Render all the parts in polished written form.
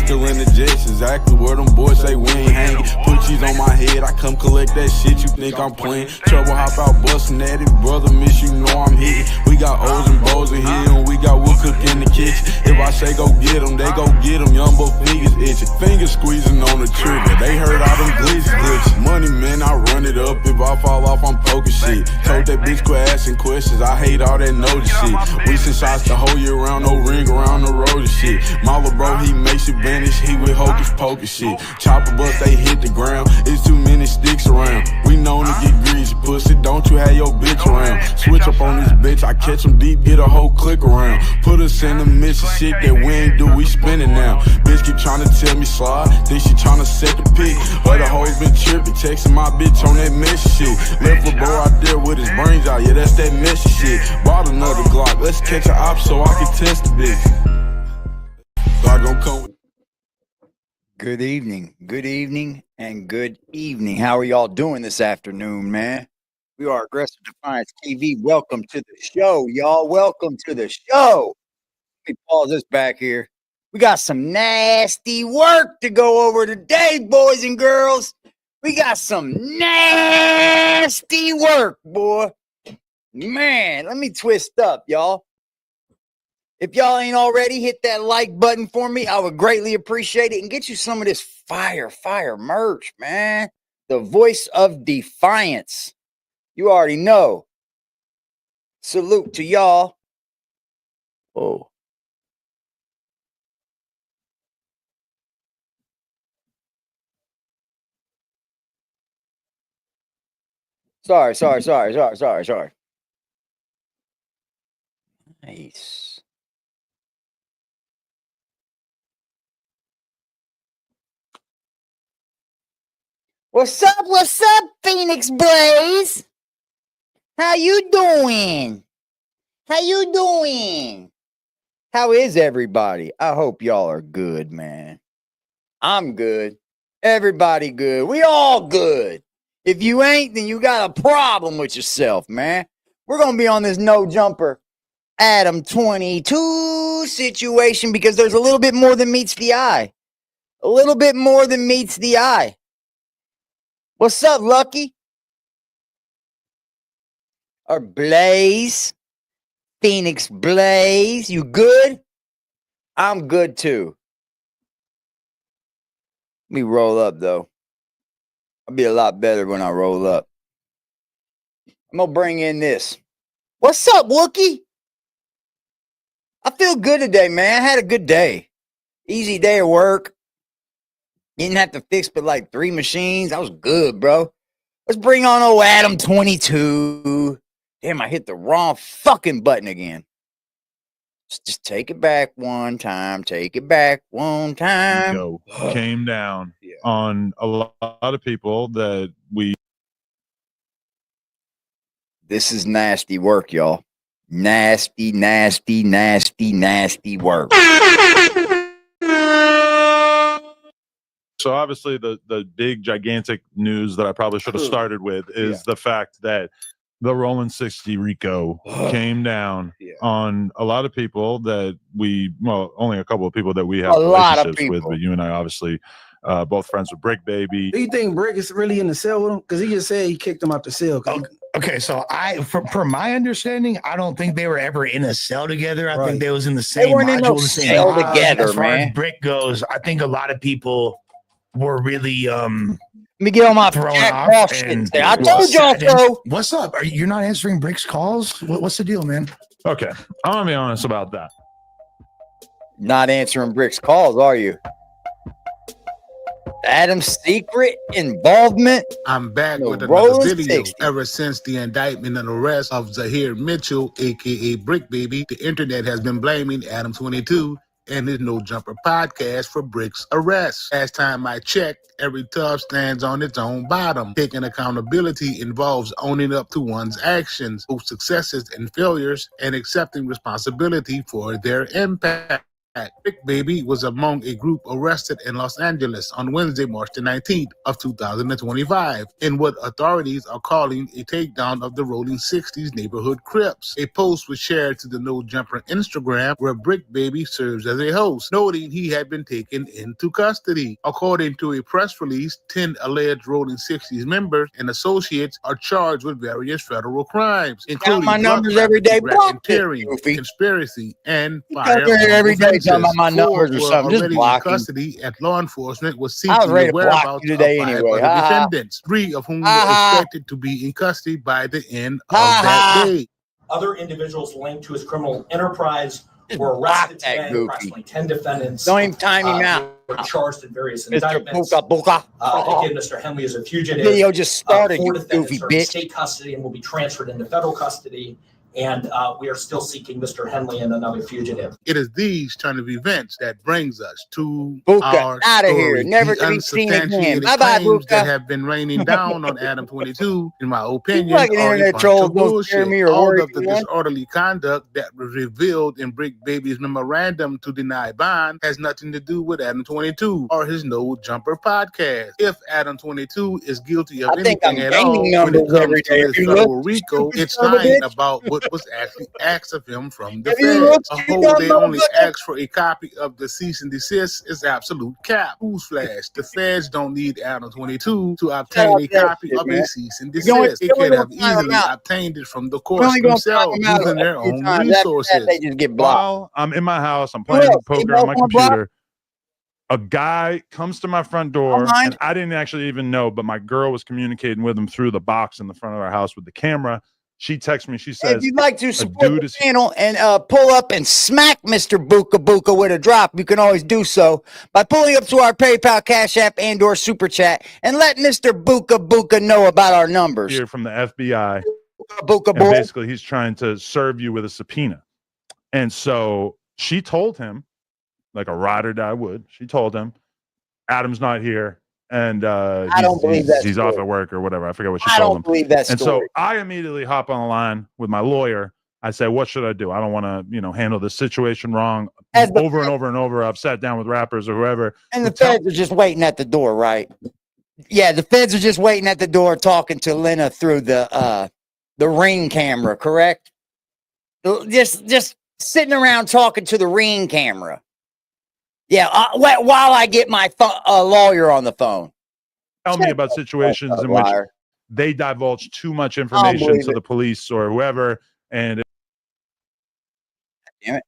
pistol in the jets, exactly where them boys say we ain't hanging. Put cheese on my head, I come collect that shit, you think I'm playing. Trouble hop out bustin' at it, brother miss you know I'm hitting. We got O's and Bo's in here and we got wood cook in the kitchen. If I say go get them, they go get them, young boy fingers itching. Fingers squeezing on the trigger, they heard all them glitches. Money man, I run it up, if I fall off I'm poking shit. Told that bitch quit asking questions, I hate all that notice shit. We send shots the whole year round, no ring around the road and shit. My little bro, he makes it vanish, he with hocus pocus shit. Chopper bust, they hit the ground, it's too many sticks around. We known to get greasy, pussy, don't you have your bitch around. Switch up on this bitch, I catch him deep, get a whole click around. Put us in the midst of shit that we ain't do, we spinning now. Bitch keep tryna tell me slide, think she tryna set the pick. Other hoes been tripping, texting my bitch on that messy shit. Left a bro out there with his brains out, yeah, that's that messy shit. Bought another Glock, let's catch an op so I can test the bitch. Glock gon' come. Good evening, and good evening. How are y'all doing this afternoon, man? We are Aggressive Defiance TV. Welcome to the show, y'all. Welcome to the show. Let me pause this back here. We got some nasty work to go over today, boys and girls. We got some nasty work, boy. Man, let me twist up, y'all. If y'all ain't already, hit that like button for me. I would greatly appreciate it. And get you some of this fire merch, man. The voice of defiance. You already know. Salute to y'all. Oh. Sorry. Nice. What's up, Phoenix Blaze? How you doing? How is everybody? I hope y'all are good, man. I'm good. Everybody good. We all good. If you ain't, then you got a problem with yourself, man. We're going to be on this no jumper Adam22 situation because there's a little bit more than meets the eye. What's up, Lucky? Or Blaze? Phoenix Blaze, you good? I'm good too. Let me roll up though. I'll be a lot better when I roll up. I'm gonna bring in this. What's up, Wookie? I feel good today, man. I had a good day. Easy day of work. Didn't have to fix but like 3 machines. I was good, bro. Let's bring on old Adam22. Damn, I hit the wrong fucking button again. Just take it back one time. Rico came down on a lot of people that we. This is nasty work, y'all. Nasty work. So obviously the big gigantic news that I probably should have started with is the fact that the Rolling 60 Rico came down on a lot of people that only a couple of people that we have relationships with, but you and I obviously both friends with Bricc, baby. Do you think Bricc is really in the cell with him? Because he just said he kicked him out the cell. Okay, so from my understanding, I don't think they were ever in a cell together. I think they was in the same module, the same cell together, as far man. as Bricc goes, I think a lot of people were really Let me get on my thrown Jack off. and I told y'all so. What's up? You're not answering Brick's calls? What's the deal, man? Okay, I'm gonna be honest about that. Not answering Brick's calls, are you? Adam's secret involvement. I'm back with another video. Ever since the indictment and arrest of Zahir Mitchell, aka Bricc Baby, the internet has been blaming Adam22 and his No Jumper podcast for Brick's arrest. Last time I checked, every tub stands on its own bottom. Taking accountability involves owning up to one's actions, both successes and failures, and accepting responsibility for their impact. Bricc Baby was among a group arrested in Los Angeles on Wednesday, March the 19th of 2025 in what authorities are calling a takedown of the Rolling 60s neighborhood Crips. A post was shared to the No Jumper Instagram where Bricc Baby serves as a host, noting he had been taken into custody. According to a press release, 10 alleged Rolling 60s members and associates are charged with various federal crimes, including my drug numbers every day. trafficking, Block it, racketeering, goofy. conspiracy, and Come here every day offenses. talking about my 4 numbers or were something. Just already in blocking. custody, and law enforcement was I was seeking ready the to block whereabouts you today of 5 anyway. other Ha ha. defendants, 3 of whom Ha were ha. expected to be in custody by the end of Ha that ha. day. Other individuals linked to his criminal enterprise were block arrested that today. goofy. Approximately 10 defendants Don't even time him out. were charged in various Mr. indictments. Buka Buka. Again, Mr. Henley is a fugitive. Video just started, 4 you defendants goofy are in bitch. state custody and will be transferred into federal custody. And we are still seeking Mr. Henley and another fugitive. It is these turn of events that brings us to Buka, our outta story. here. Never The to be seen again. unsubstantiated Bye-bye, claims that Buka. have been raining down on Adam22, in my You opinion, fucking are a internet bunch trolls of don't scare bullshit. me or All worry of the me one. disorderly conduct that was revealed in Bricc Baby's memorandum to deny bond has nothing to do with Adam22 or his No Jumper podcast. If Adam22 is guilty of I think I'm anything at all gaining when it numbers every comes to day. this Have you looked, federal you RICO, stupid it's son of a lying bitch? about what was actually asked of him from the Have you feds. looked, A you whole dumb they only motherfucker? asked for a copy of the cease and desist is absolute cap. Newsflash: the feds don't need Adam22 to Shout obtain out a to that copy shit, of man. a cease and You're only, desist. They you're only could gonna have time them easily out. obtained it from the You're courts only gonna time themselves them out using a their few own times. After that, they resources. just get blocked. While I'm in my house, I'm Who playing else? poker Anybody on my wanna block? computer. A guy comes to my front Don't door, mind. and I didn't actually even know, but my girl was communicating with him through the box in the front of our house with the camera. She texts me. She If says, you'd like to "A support dude the is channel and pull up and smack Mr. Buka Buka with a drop, you can always do so by pulling up to our PayPal, Cash App, and/or Super Chat and let Mr. Buka Buka know about our numbers. here from the FBI, Buka and boy. basically he's trying to serve you with a subpoena." And so she told him, like a ride or die would, she told him, Adam's not here, and I don't believe that he's story. off at work or whatever. I forget what she I told don't him. believe that And so story. I immediately hop on the line with my lawyer. I say, what should I do? I don't want to, handle this situation wrong. As the Over and over and over, I've sat down with rappers or whoever. And the who tell- feds are just waiting at the door, right? Yeah, the feds are just waiting at the door talking to Lena through the Ring camera, correct? Just sitting around talking to the Ring camera. Yeah, while I get my lawyer on the phone. tell me about situations in which Liar. they divulge too much believe information to it. the police or whoever, and Damn it.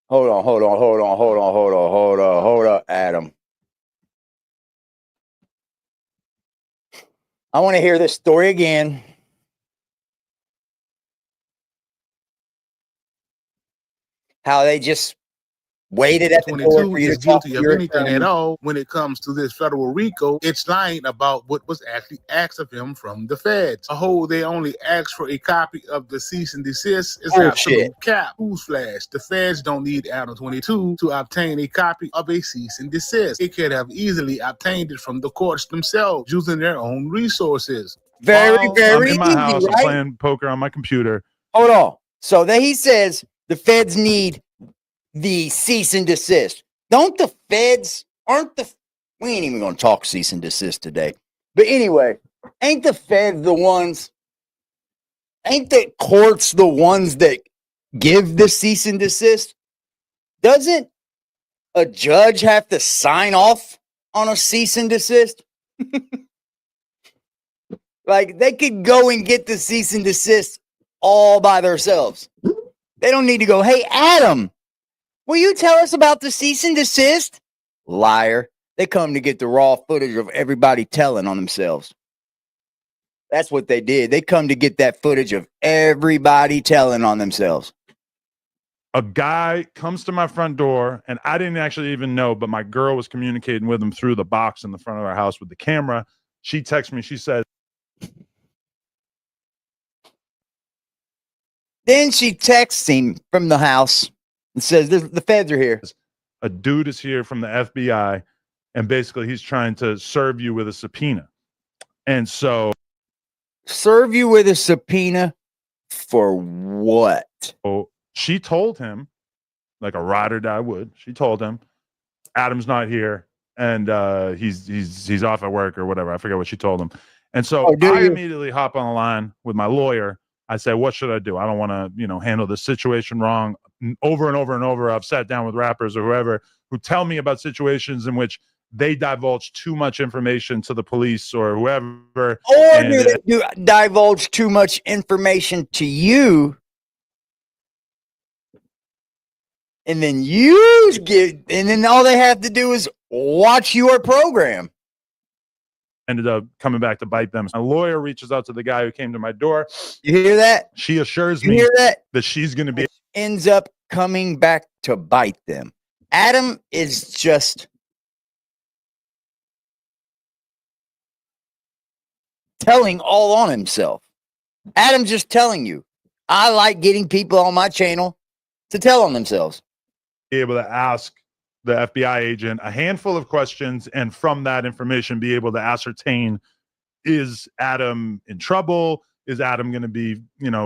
Hold on, Adam. I want to hear this story again. How they just waited at the door 22 for you to is talk guilty to of your anything attorney. at all when it comes to this federal RICO. It's lying about what was actually asked of him from the feds. A whole they only asked for a copy of the cease and desist is Bullshit. absolute cap. Newsflash: the feds don't need Adam22 to obtain a copy of a cease and desist. They could have easily obtained it from the courts themselves using their own resources. Very, while I'm very in my easy, house, I'm right? playing poker on my computer. Hold on. So then he says the feds need the cease and desist. Aren't the we ain't even gonna talk cease and desist today. But anyway, ain't the feds the ones, ain't the courts the ones that give the cease and desist? Doesn't a judge have to sign off on a cease and desist? Like they could go and get the cease and desist all by themselves. They don't need to go, hey, Adam, will you tell us about the cease and desist? Liar. They come to get the raw footage of everybody telling on themselves. That's what they did. They come to get that footage of everybody telling on themselves. A guy comes to my front door, and I didn't actually even know, but my girl was communicating with him through the box in the front of our house with the camera. She texts me. She said, Then she texts him from the house and says, the feds are here. a dude is here from the FBI, and basically he's trying to serve you with a subpoena. And so Serve you with a subpoena For what? So she told him, like a ride or die would. She told him, Adam's not here, and he's off at work or whatever. I forget what she told him. And so I immediately hop on the line with my lawyer. I say, what should I do? I don't want to, handle this situation wrong. Over and over and over, I've sat down with rappers or whoever who tell me about situations in which they divulge too much information to the police or whoever. Or do they divulge too much information to you? And then and then all they have to do is watch your program. Ended up coming back to bite them. My lawyer reaches out to the guy who came to my door. You hear that? She assures me that she's going to be. Ends up coming back to bite them. Adam is just telling all on himself. Adam's just telling you, I like getting people on my channel to tell on themselves. Be able to ask the FBI agent a handful of questions, and from that information be able to ascertain, is Adam in trouble? Is Adam going to be,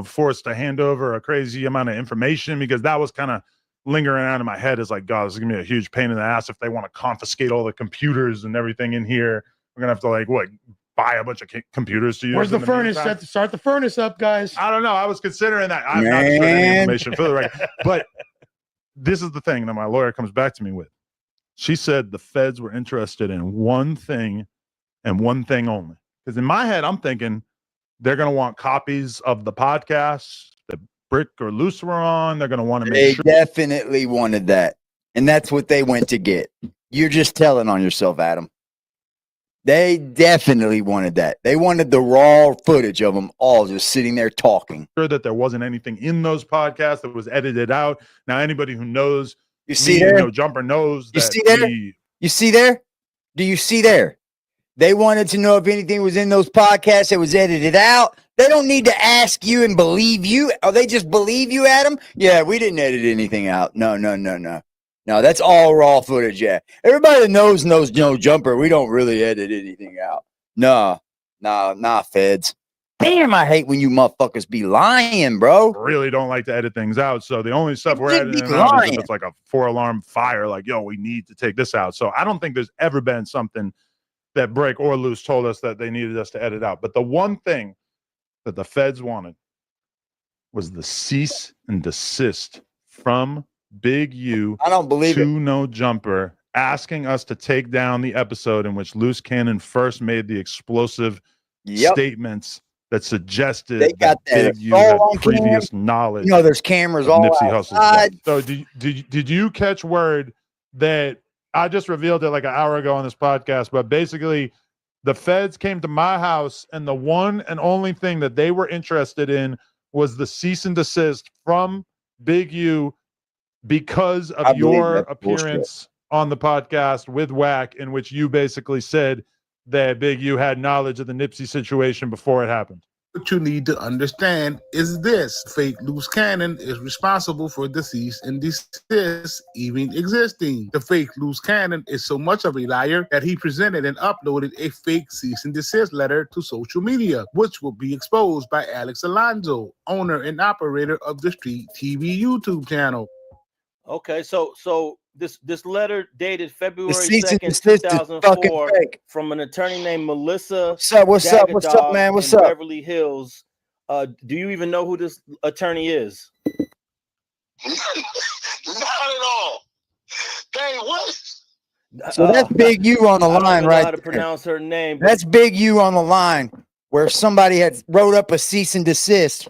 forced to hand over a crazy amount of information? Because that was kind of lingering out in my head, is like, God, this is going to be a huge pain in the ass if they want to confiscate all the computers and everything in here. We're going to have to buy a bunch of computers to use. Where's the furnace? Set to start the furnace up, guys. I don't know. I was considering that. I'm not sure any information for the record. But this is the thing that my lawyer comes back to me with. She said the feds were interested in one thing and one thing only. Because in my head, I'm thinking they're going to want copies of the podcast that Bricc or Loose were on. They're going to want to make sure. They definitely wanted that. And that's what they went to get. You're just telling on yourself, Adam. They definitely wanted that. They wanted the raw footage of them all just sitting there talking. Sure that there wasn't anything in those podcasts that was edited out. Now, anybody who knows, you see there? No Jumper knows. You see there? You see there? Do you see there? They wanted to know if anything was in those podcasts that was edited out. They don't need to ask you and believe you. Or they just believe you, Adam? Yeah, we didn't edit anything out. No. No, that's all raw footage, yeah. Everybody that knows No Jumper. We don't really edit anything out. Nah, feds. Damn, I hate when you motherfuckers be lying, bro. Really don't like to edit things out. So the only stuff we're editing out is if it's like a 4-alarm fire, like, yo, we need to take this out. So I don't think there's ever been something that Bricc or Loose told us that they needed us to edit out. But the one thing that the feds wanted was the cease and desist from Big U. I don't believe to No Jumper, asking us to take down the episode in which Loose Cannon first made the explosive statements that suggested that Big U had previous knowledge. There's cameras all Nipsey outside. So did you catch word that I just revealed it like an hour ago on this podcast? But basically, the feds came to my house, and the one and only thing that they were interested in was the cease and desist from Big U, because of your appearance on the podcast with Wack, in which you basically said that Big U had knowledge of the Nipsey situation before it happened. What you need to understand is this: fake Loose Cannon is responsible for the cease and desist even existing. The fake Loose Cannon is so much of a liar that he presented and uploaded a fake cease and desist letter to social media, which will be exposed by Alex Alonso, owner and operator of the Street TV YouTube channel. Okay, so this letter dated February 2nd, 2004 from an attorney named Melissa. What's up, man? What's up? Beverly Hills. Do you even know who this attorney is? Not at all. Hey, what? So that's Big U on the line, right? How to pronounce her name? That's Big U on the line, where somebody had wrote up a cease and desist.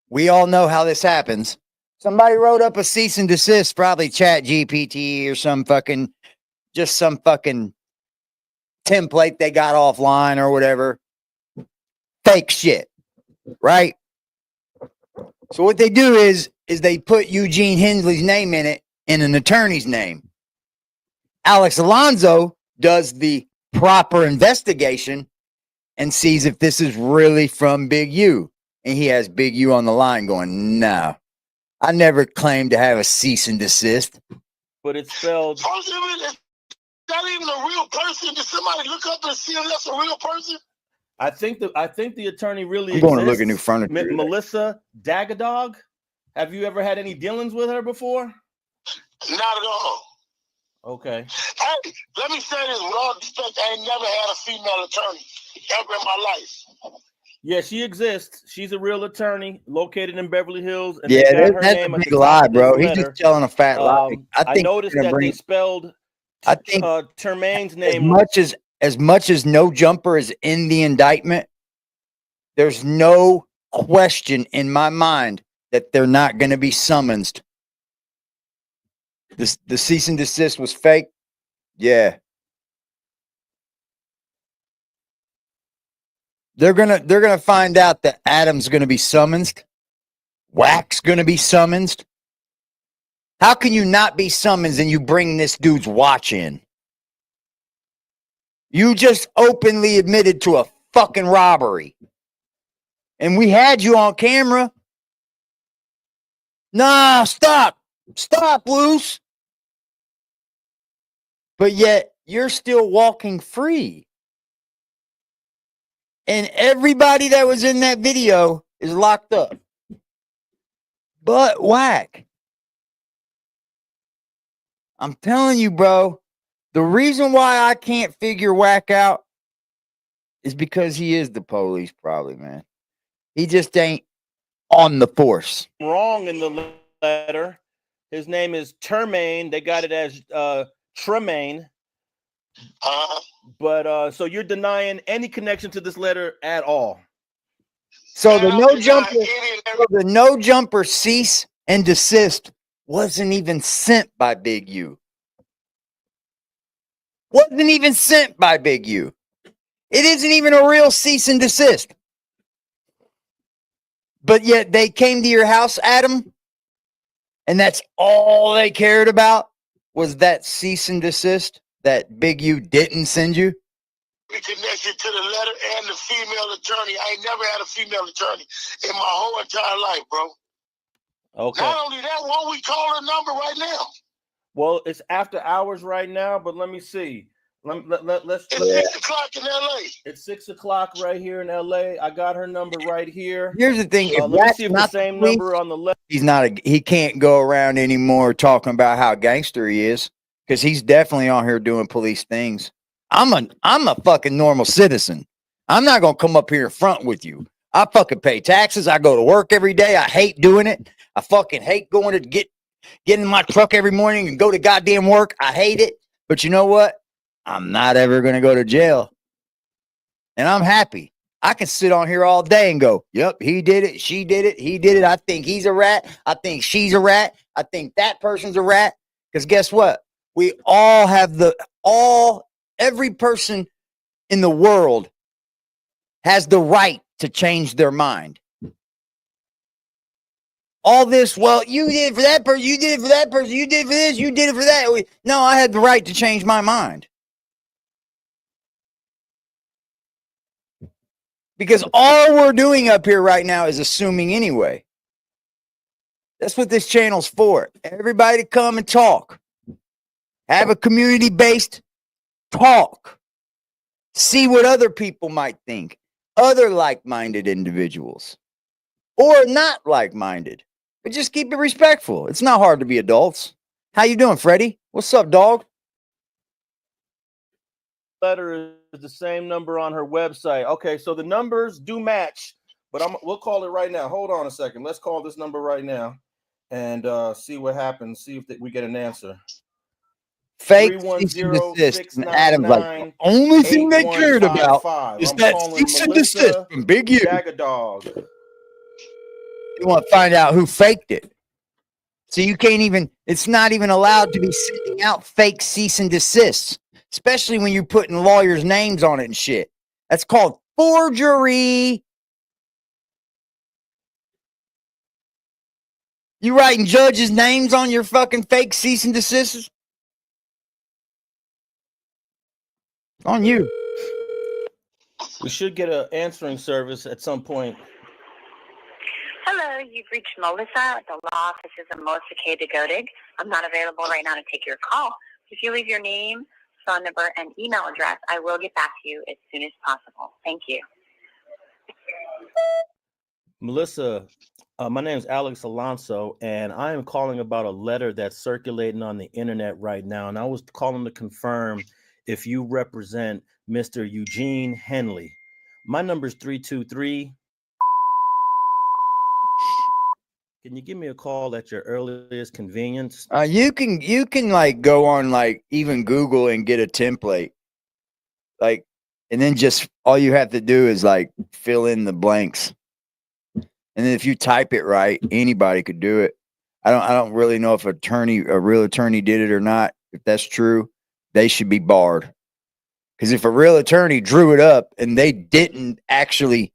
We all know how this happens. Somebody wrote up a cease and desist, probably Chat GPT or some fucking template they got offline or whatever. Fake shit, right? So what they do is they put Eugene Hensley's name in it and an attorney's name. Alex Alonso does the proper investigation and sees if this is really from Big U. And he has Big U on the line going, no. I never claimed to have a cease and desist. But it's spelled. Is that even a real person? Did somebody look up and see if that's a real person? I think the attorney really I'm going to exists. look at new furniture. Melissa Dagadog. Have you ever had any dealings with her before? Not at all. Okay. Hey, let me say this with all respect. I ain't never had a female attorney ever in my life. Yeah, she exists. She's a real attorney located in Beverly Hills. And Yeah, they got her that's name a at big the top lie, of this bro. He's letter. just telling a fat lie. I noticed that they spelled Termaine's name. As much as No Jumper is in the indictment, there's no question in my mind that they're not going to be summoned. The cease and desist was fake. Yeah. They're gonna find out that Adam's gonna be summoned. Wack's gonna be summoned. How can you not be summoned and you bring this dude's watch in? You just openly admitted to a fucking robbery. And we had you on camera. Nah, stop. Stop, Loose. But yet you're still walking free. And everybody that was in that video is locked up. But Wack. I'm telling you, bro, the reason why I can't figure Wack out is because he is the police, probably, man. He just ain't on the force. Wrong in the letter. His name is Termaine. They got it as Tremaine. But so you're denying any connection to this letter at all. So the no jumper cease and desist wasn't even sent by Big U. Wasn't even sent by Big U. It isn't even a real cease and desist. But yet they came to your house, Adam, and that's all they cared about was that cease and desist that Big U didn't send you. We connected to the letter and the female attorney. I ain't never had a female attorney in my whole entire life, bro. Okay. Not only that, won't we call her number right now? Well, it's after hours right now, but let me see. Let's. It's 6 o'clock in LA. It's 6 o'clock right here in LA. I got her number right here. Here's the thing: if let me see if the same number on the left. He can't go around anymore talking about how gangster he is because he's definitely on here doing police things. I'm a fucking normal citizen. I'm not gonna come up here in front with you. I fucking pay taxes. I go to work every day. I hate doing it. I fucking hate going to get in my truck every morning and go to goddamn work. I hate it. But you know what? I'm not ever going to go to jail. And I'm happy. I can sit on here all day and go, yep, he did it. She did it. He did it. I think he's a rat. I think she's a rat. I think that person's a rat. Because guess what? We all have every person in the world has the right to change their mind. All this, well, you did it for that person, you did it for that person, you did it for this, you did it for that. No, I had the right to change my mind. Because all we're doing up here right now is assuming anyway. That's what this channel's for. Everybody to come and talk. Have a community-based talk. See what other people might think. Other like-minded individuals. Or not like-minded. But just keep it respectful. It's not hard to be adults. How you doing, Freddie? What's up, dog? Letter is the same number on her website. Okay, so the numbers do match, but we'll call it right now. Hold on a second. Let's call this number right now and see what happens. See if we get an answer. Fake cease and desist. And Adam's like, the only thing they cared about is that cease and desist from Big U. Dagadog. You want to find out who faked it. So you can't even, it's not even allowed to be sending out fake cease and desists, especially when you're putting lawyers' names on it and shit. That's called forgery. You writing judges' names on your fucking fake cease and desists? On you. We should get an answering service at some point. Hello, you've reached Melissa at the law offices of Melissa K. DeGodig. I'm not available right now to take your call. If you leave your name, phone number, and email address, I will get back to you as soon as possible. Thank you. Melissa, my name is Alex Alonso, and I am calling about a letter that's circulating on the internet right now. And I was calling to confirm if you represent Mr. Eugene Henley. My number is 323. Can you give me a call at your earliest convenience? You can like go on like even Google and get a template, like, and then just all you have to do is like fill in the blanks, and then if you type it right, anybody could do it. I don't really know if a real attorney did it or not. If that's true, they should be barred. Because if a real attorney drew it up and they didn't actually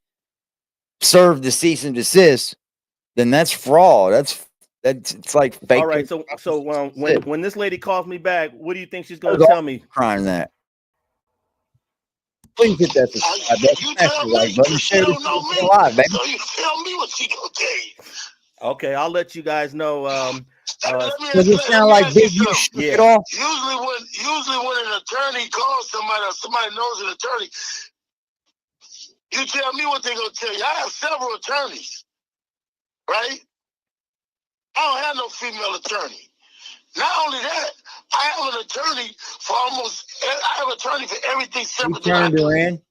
serve the cease and desist, then that's fraud. That's it's like fake. All right. So when this lady calls me back, what do you think she's going to tell me? Crying that. Please get that subscribe. You tell me, like, you still don't know me, live, baby. so you tell me what she gonna tell you. Okay, I'll let you guys know. Does it sound like big you shit it off? Usually when an attorney calls somebody or somebody knows an attorney, you tell me what they're gonna tell you. I have several attorneys, right? I don't have no female attorney. Not only that, I have an attorney for everything separate. You turned her in.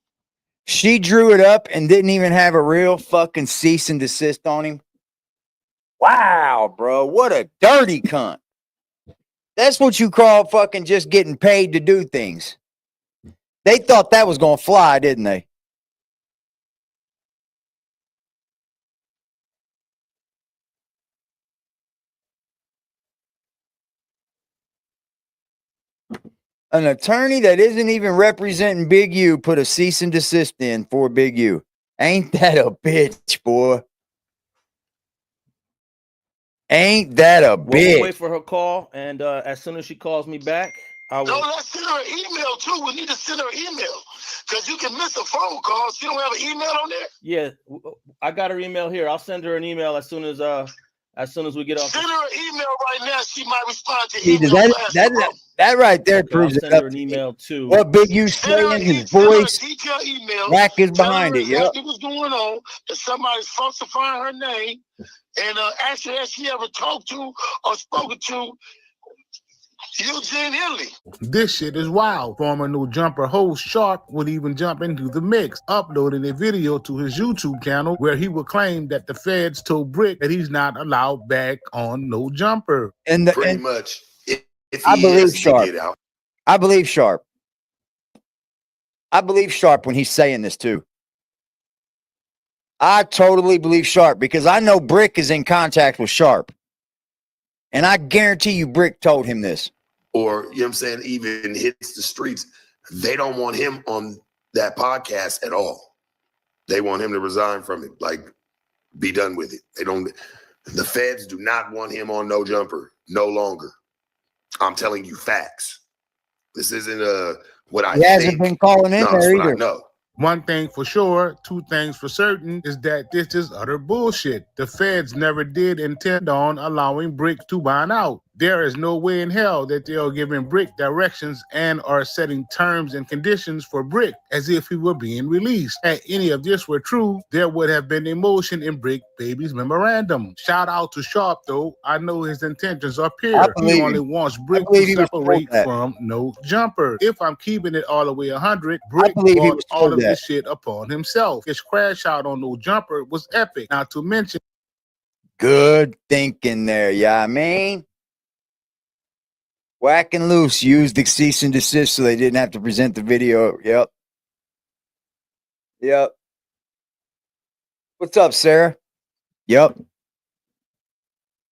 She drew it up and didn't even have a real fucking cease and desist on him. Wow, bro. What a dirty cunt. That's what you call fucking just getting paid to do things. They thought that was going to fly, didn't they? An attorney that isn't even representing Big U put a cease and desist in for Big U. Ain't that a bitch, boy? Ain't that a bitch? We'll wait for her call, and as soon as she calls me back, I will. No, let's send her an email too. We need to send her an email because you can miss a phone call. She don't have an email on there. Yeah, I got her email here. I'll send her an email as soon as we get off. Send her an email right now. She might respond to See, email. that right there proves I'll send her an email too. What Big U saying, his voice, detailed email. Wack is behind it. Yep. Exactly what's going on? That somebody's falsifying her name, and actually, has she ever talked to or spoken to Eugene Henley? This shit is wild. Former No Jumper host Sharp would even jump into the mix, uploading a video to his YouTube channel where he would claim that the feds told Bricc that he's not allowed back on No Jumper. Pretty much. If I believe Sharp. I believe Sharp. I believe Sharp when he's saying this too. I totally believe Sharp because I know Bricc is in contact with Sharp. And I guarantee you Bricc told him this. Or, you know what I'm saying, even hits the streets. They don't want him on that podcast at all. They want him to resign from it, like be done with it. The feds do not want him on No Jumper no longer. I'm telling you facts. This isn't what I think. He hasn't been calling in there either. No. One thing for sure, two things for certain, is that this is utter bullshit. The feds never did intend on allowing Bricc to bond out. There is no way in hell that they are giving Bricc directions and are setting terms and conditions for Bricc as if he were being released. Had any of this were true, there would have been a motion in Bricc Baby's memorandum. Shout out to Sharp, though. I know his intentions are pure. He only wants Bricc to separate from No Jumper. If I'm keeping it all the way 100, Bricc brought all of this shit upon himself. His crash out on No Jumper was epic. Not to mention. Good thinking there, yeah, I mean. Wack and Loose used the cease and desist so they didn't have to present the video. Yep. Yep. What's up, Sarah? Yep.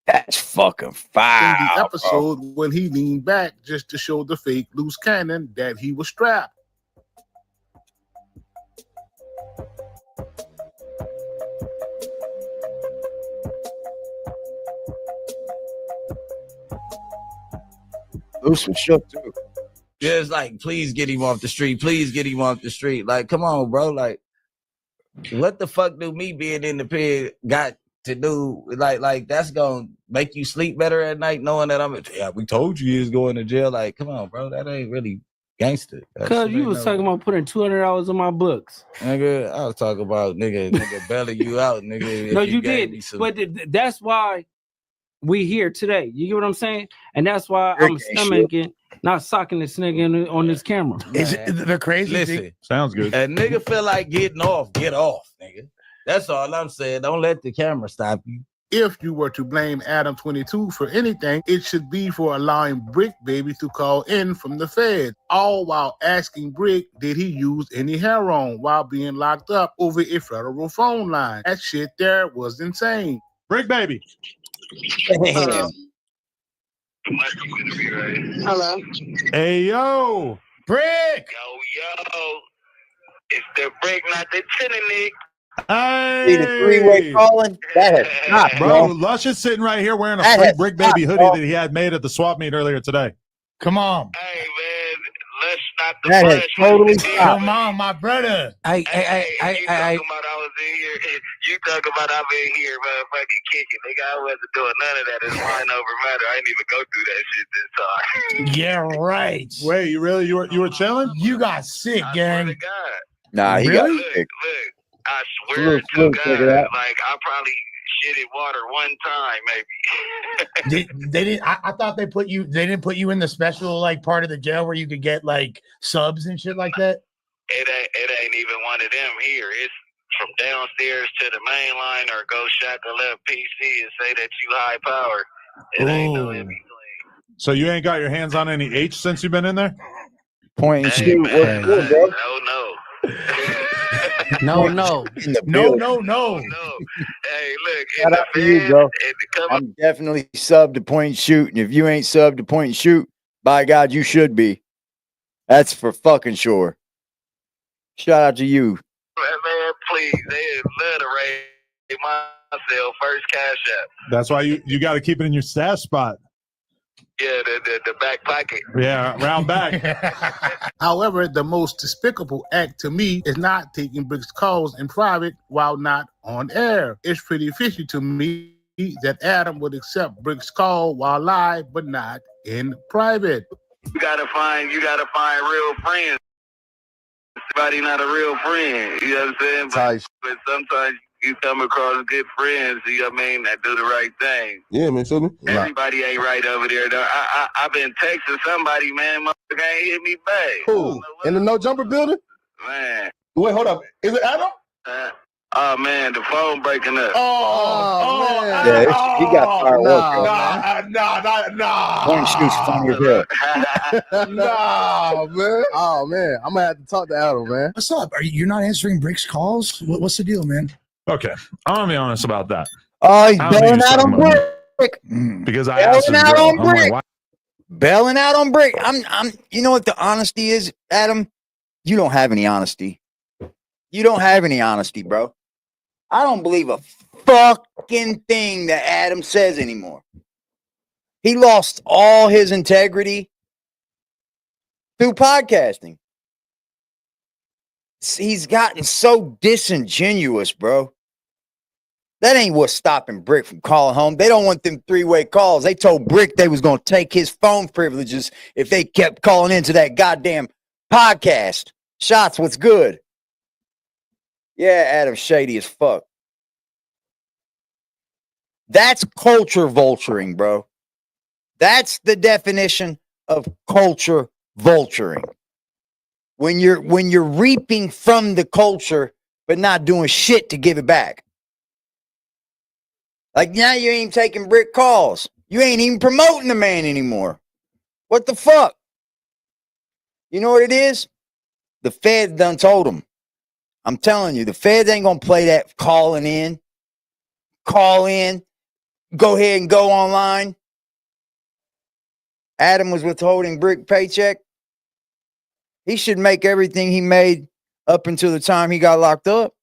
That's fucking fire. In the episode when he leaned back just to show the fake loose cannon that he was strapped. Loose was shook too. Just like, please get him off the street. Please get him off the street. Like, come on, bro. Like, what the fuck do me being in the pig got to do? Like that's gonna make you sleep better at night knowing that we told you he was going to jail. Like, come on, bro. That ain't really Gangster. Cause you was talking about putting $200 on my books. Nigga, I was talking about nigga belly you out, nigga. No, you did. But that's why we here today. You get what I'm saying? And that's why I'm stomaching, not socking this nigga on this camera. Is it the crazy Listen, thing? Sounds good. A nigga feel like getting off, get off, nigga. That's all I'm saying. Don't let the camera stop you. If you were to blame Adam22 for anything, it should be for allowing Bricc baby to call in from the Fed, all while asking Bricc did he use any heroin while being locked up over a federal phone line. That shit there was insane. Bricc baby. Hello. Hey yo. Bricc. Yo. It's the Bricc, not the Titanic. Hey, See the three-way calling? That has stopped, bro. Lush is sitting right here wearing a free Bricc baby hoodie that he had made at the swap meet earlier today. Come on. Hey man, let's not the that has totally stopped. Come on, my brother. You talking about I was in here. You talking about I've been here, motherfucking kicking. Nigga, I wasn't doing none of that. It's line over matter. I didn't even go through that shit this time. Yeah, right. Wait, you really? You were chilling? You got sick, gang. Swear to God. Nah, he Really? got sick. Look, I swear to God, like I probably shitted water one time, maybe. They didn't. I thought they didn't put you in the special like part of the jail where you could get like subs and shit like that. It ain't even one of them here. It's from downstairs to the main line, or go shackle up PC and say that you high power. It ain't no in between. So you ain't got your hands on any H since you've been in there? Point and Hey, shoot. man, What's good, bro? no. No. No. Hey, look. Shout out to you, bro. I'm definitely sub to point and shoot. And if you ain't sub to point and shoot, by God, you should be. That's for fucking sure. Shout out to you. Man, please. They love to raise myself first cash app. That's why you got to keep it in your stash spot. Yeah, the back pocket. Yeah, round back. However, the most despicable act to me is not taking Brick's calls in private while not on air. It's pretty fishy to me that Adam would accept Brick's call while live, but not in private. You gotta find real friends. Everybody not a real friend. You know what I'm saying? But sometimes you come across good friends, you know what I mean, that do the right thing. Yeah, man, feel me? Everybody ain't right over there, though. I've been texting somebody, man, motherfucker ain't hit me back. Who? In the no jumper building? Man. Wait, hold up. Is it Adam? Oh, man, the phone breaking up. Oh man. Yeah, he got fireworks. Nah. Point and shoot's funny as hell. Nah, man. Oh man, I'm gonna have to talk to Adam, man. What's up? You're not answering Brick's calls? What's the deal, man? Okay, I'm gonna be honest about that. Oh, he's bailing out on Bricc. Because I asked his girl, I'm like, why? Bailing out on Bricc. I'm. You know what the honesty is, Adam? You don't have any honesty. You don't have any honesty, bro. I don't believe a fucking thing that Adam says anymore. He lost all his integrity through podcasting. He's gotten so disingenuous, bro. That ain't what's stopping Bricc from calling home. They don't want them three-way calls. They told Bricc they was going to take his phone privileges if they kept calling into that goddamn podcast. Shots, what's good? Yeah, Adam's shady as fuck. That's culture vulturing, bro. That's the definition of culture vulturing. When you're reaping from the culture, but not doing shit to give it back. Like now you ain't taking Bricc calls. You ain't even promoting the man anymore. What the fuck? You know what it is? The Fed done told him. I'm telling you, the Feds ain't gonna play that calling in. Call in. Go ahead and go online. Adam was withholding Bricc paycheck. He should make everything he made up until the time he got locked up.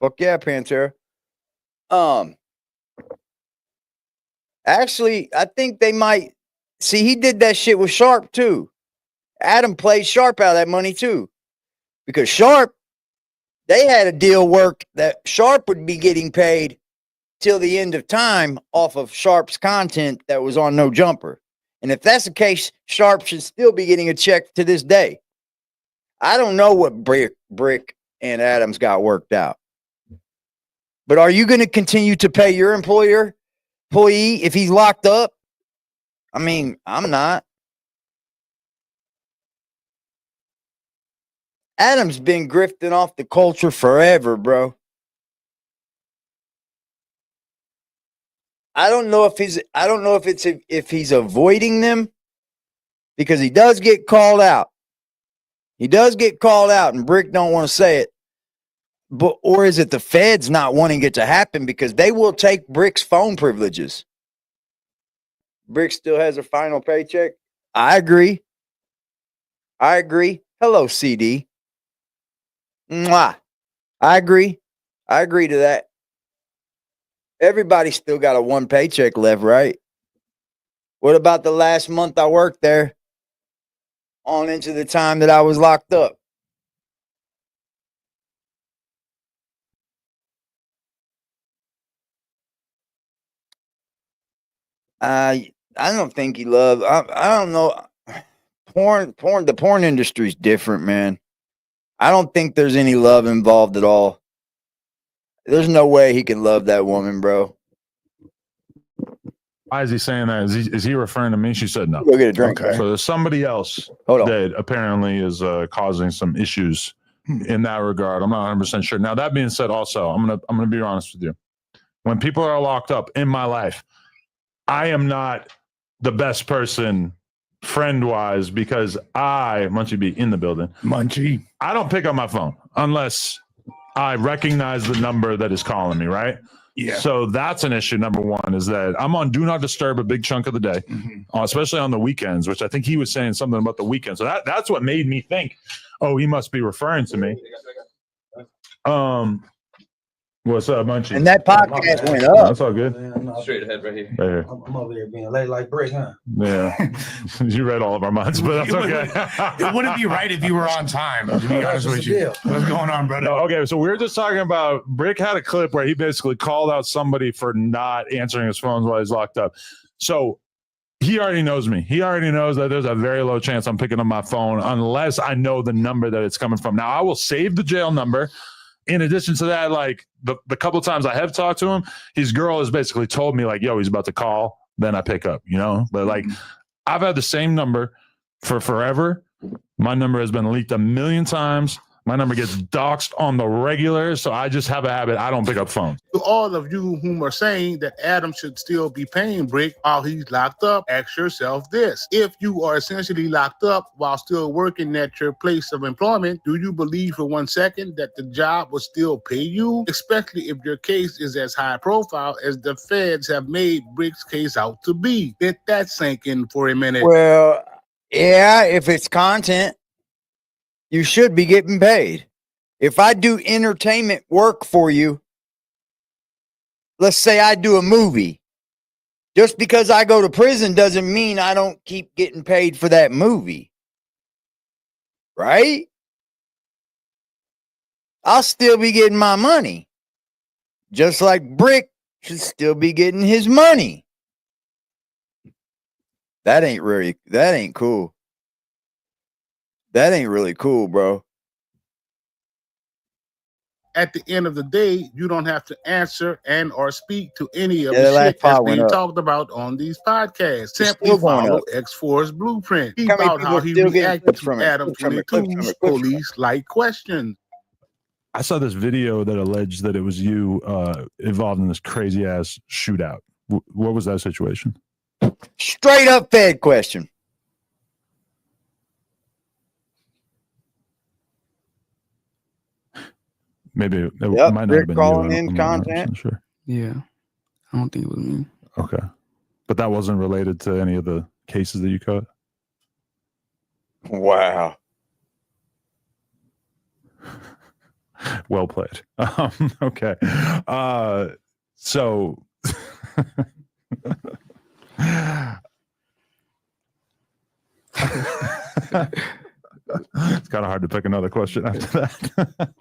Fuck yeah, Pantera. Actually, I think they might see he did that shit with Sharp too. Adam played Sharp out of that money too. Because Sharp, they had a deal worked that Sharp would be getting paid till the end of time off of Sharp's content that was on No Jumper. And if that's the case, Sharp should still be getting a check to this day. I don't know what Bricc and Adams got worked out. But are you going to continue to pay your employee if he's locked up? I mean, I'm not. Adam's been grifting off the culture forever, bro. I don't know if he's avoiding them, because he does get called out. He does get called out, and Bricc don't want to say it. But or is it the feds not wanting it to happen, because they will take Brick's phone privileges? Bricc still has a final paycheck. I agree. Hello, CD. Mwah. I agree to that. Everybody still got a one paycheck left, right? What about the last month I worked there on into the time that I was locked up? I don't think he loved. I don't know. The porn industry is different, man. I don't think there's any love involved at all. There's no way he can love that woman, bro. Why is he saying that? Is he referring to me? She said no. Go get a drink. Okay. So there's somebody else that apparently is causing some issues in that regard. I'm not 100% sure. Now, that being said, also, I'm gonna be honest with you. When people are locked up in my life, I am not the best person friend-wise, because Munchie be in the building. Munchie. I don't pick up my phone unless I recognize the number that is calling me, right? Yeah. So that's an issue. Number one is that I'm on Do Not Disturb a big chunk of the day, especially on the weekends, which I think he was saying something about the weekend. So that's what made me think, oh, he must be referring to me. What's up, Munchie? And that podcast went up. No, that's all good. Straight ahead right here. Right here. I'm over here being late like Bricc, huh? Yeah. You read all of our minds, but that's okay. It wouldn't be right if you were on time, to be honest with you. What's going on, brother? No, okay, so we were just talking about Bricc had a clip where he basically called out somebody for not answering his phone while he's locked up. So he already knows me. He already knows that there's a very low chance I'm picking up my phone unless I know the number that it's coming from. Now, I will save the jail number. In addition to that, like the couple of times I have talked to him, his girl has basically told me, like, yo, he's about to call, then I pick up, you know? But like, I've had the same number for forever. My number has been leaked 1 million times. My number gets doxxed on the regular, so I just have a habit. I don't pick up phones. To all of you whom are saying that Adam should still be paying Bricc while he's locked up, ask yourself this. If you are essentially locked up while still working at your place of employment, do you believe for 1 second that the job will still pay you? Especially if your case is as high profile as the feds have made Brick's case out to be. Let that sink in for a minute. Well, yeah, if it's content, you should be getting paid. If I do entertainment work for you, let's say I do a movie, just because I go to prison doesn't mean I don't keep getting paid for that movie. Right? I'll still be getting my money. Just like Bricc should still be getting his money. That ain't cool. That ain't really cool, bro. At the end of the day, you don't have to answer and or speak to any of the shit that's being talked about on these podcasts. Simply follow X4's blueprint. Keep out how he reacted to Adam22's police-like questions. I saw this video that alleged that it was you involved in this crazy-ass shootout. What was that situation? Straight up Fed question. Maybe it might not have been calling you. in content. Sure. Yeah, I don't think it was me. Okay, but that wasn't related to any of the cases that you caught. Wow. Well played. Okay, so it's kind of hard to pick another question after that.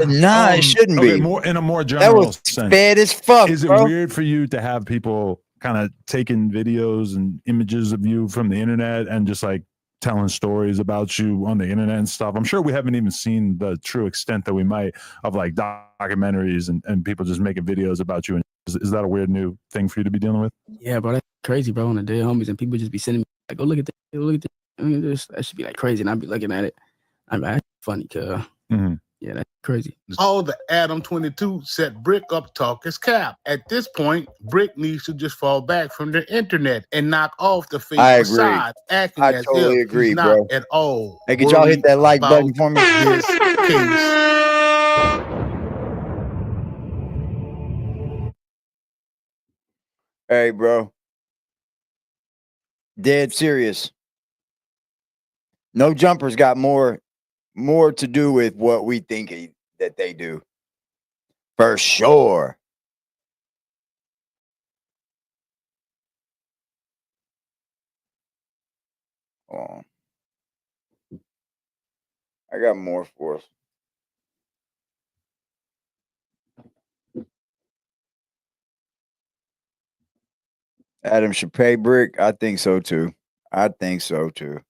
Nah, it shouldn't be. In a more general sense. Bad as fuck. Is it bro? weird for you to have people kind of taking videos and images of you from the internet and just like telling stories about you on the internet and stuff. I'm sure we haven't even seen the true extent that we might of like documentaries and people just making videos about you. And is that a weird new thing for you to be dealing with? Yeah, bro, that's crazy, bro. On the dead homies, and people just be sending me like, "Oh, look at this, look at this." I mean, that should be like crazy, and I'd be looking at it. I'm like, that's funny, cuz. Yeah, that's crazy. All the Adam22 set Bricc up talk is cap. At this point, Bricc needs to just fall back from the internet and knock off the fake facade, acting as totally if agree, he's not bro. at all. Hey, could y'all hit that like button about for me? This case. Hey, bro. Dead serious. No jumpers got more to do with what we think that they do. For sure. Oh. I got more for us. Adam should pay Bricc. I think so too. I think so too.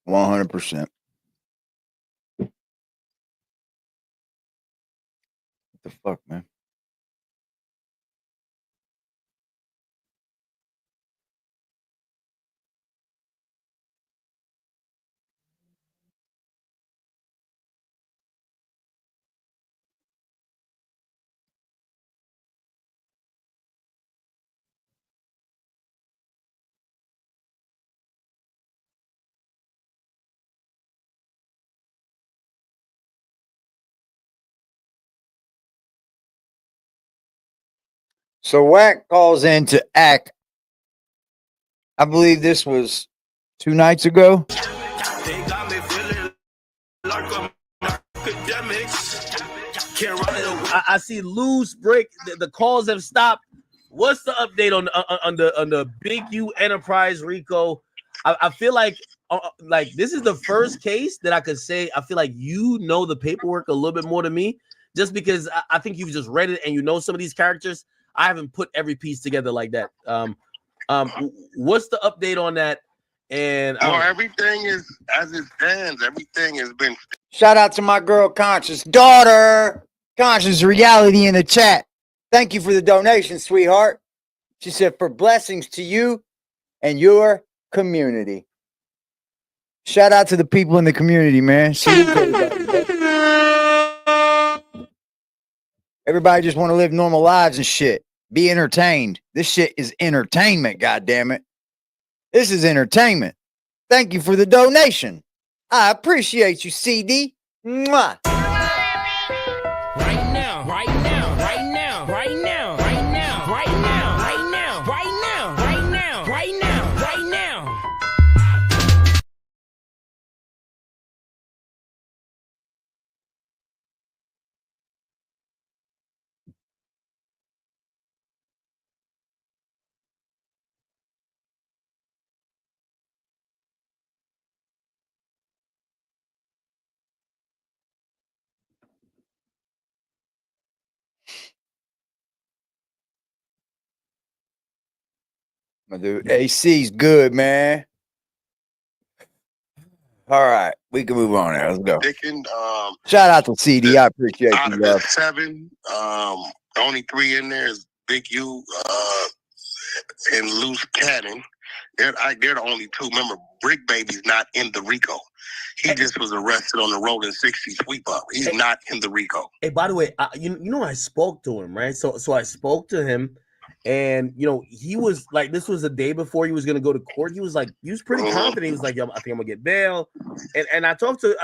$100%. What the fuck, man? So Wack calls in to act. I believe this was 2 nights ago. I see loose Bricc. The calls have stopped. What's the update on the Big U Enterprise Rico? I feel like this is the first case that I could say I feel like you know the paperwork a little bit more than me, just because I think you've just read it and you know some of these characters. I haven't put every piece together like that. What's the update on that? And well, everything is as it stands. Everything has been. Shout out to my girl Conscious daughter. Conscious Reality in the chat. Thank you for the donation, sweetheart. She said, for blessings to you and your community. Shout out to the people in the community, man. Everybody just want to live normal lives and shit. Be entertained. This shit is entertainment, goddammit. This is entertainment. Thank you for the donation. I appreciate you, CD. Mwah. Right now, right now, right now, right now, right now, right now, right now, right now, right now, right now, right now. My dude, AC's good, man. All right, we can move on now. Let's go. Shout out to CD. I appreciate Out you, of love. the 7, the only 3 in there is Big U and Loose Cannon. They're the only 2. Remember, Bricc Baby's not in the Rico. He just was arrested on the rolling 60 sweep up. He's not in the Rico. Hey, by the way, you know I spoke to him, right? So I spoke to him, and he was like, this was the day before he was gonna go to court. He was pretty confident. He was like, yo, I think I'm gonna get bail. And I talked to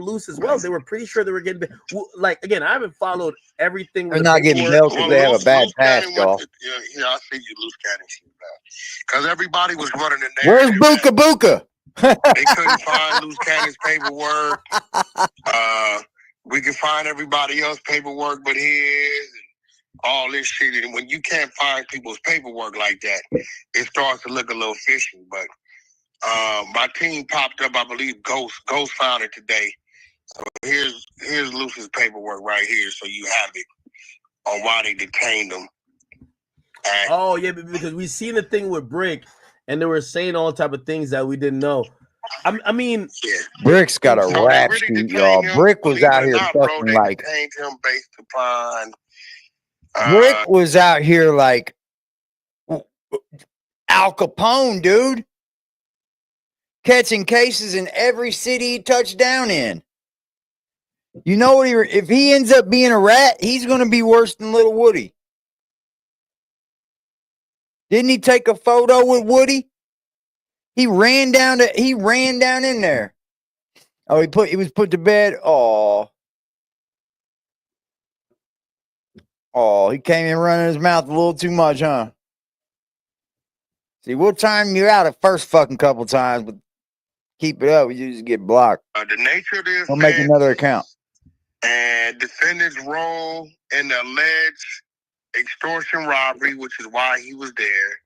Luce as well. They were pretty sure they were getting bail. Again, I haven't followed everything. They're not getting bail because they have a bad past, y'all. Yeah, I see you, Loose Cannon. Because everybody was running in there. Where's Buka Buka? They couldn't find Loose Cannon's paperwork. We could find everybody else's paperwork but his. All this shit, and when you can't find people's paperwork like that, it starts to look a little fishy. But my team popped up, I believe Ghost found it today. So here's Luce's paperwork right here, so you have it on why they detained him. Oh yeah, because we seen the thing with Bricc, and they were saying all type of things that we didn't know. I mean, Brick's got a rap sheet, y'all. Bricc was out here fucking like. Detained him based upon. Bricc was out here like Al Capone, dude. Catching cases in every city he touched down in. You know what? If he ends up being a rat, he's going to be worse than Little Woody. Didn't he take a photo with Woody? He ran down in there. Oh, he was put to bed. Oh, he came in running his mouth a little too much, huh? See, we'll time you out the first fucking couple times, but keep it up, you just get blocked. The nature of this. We'll make another account. And defendant's role in the alleged extortion robbery, which is why he was there.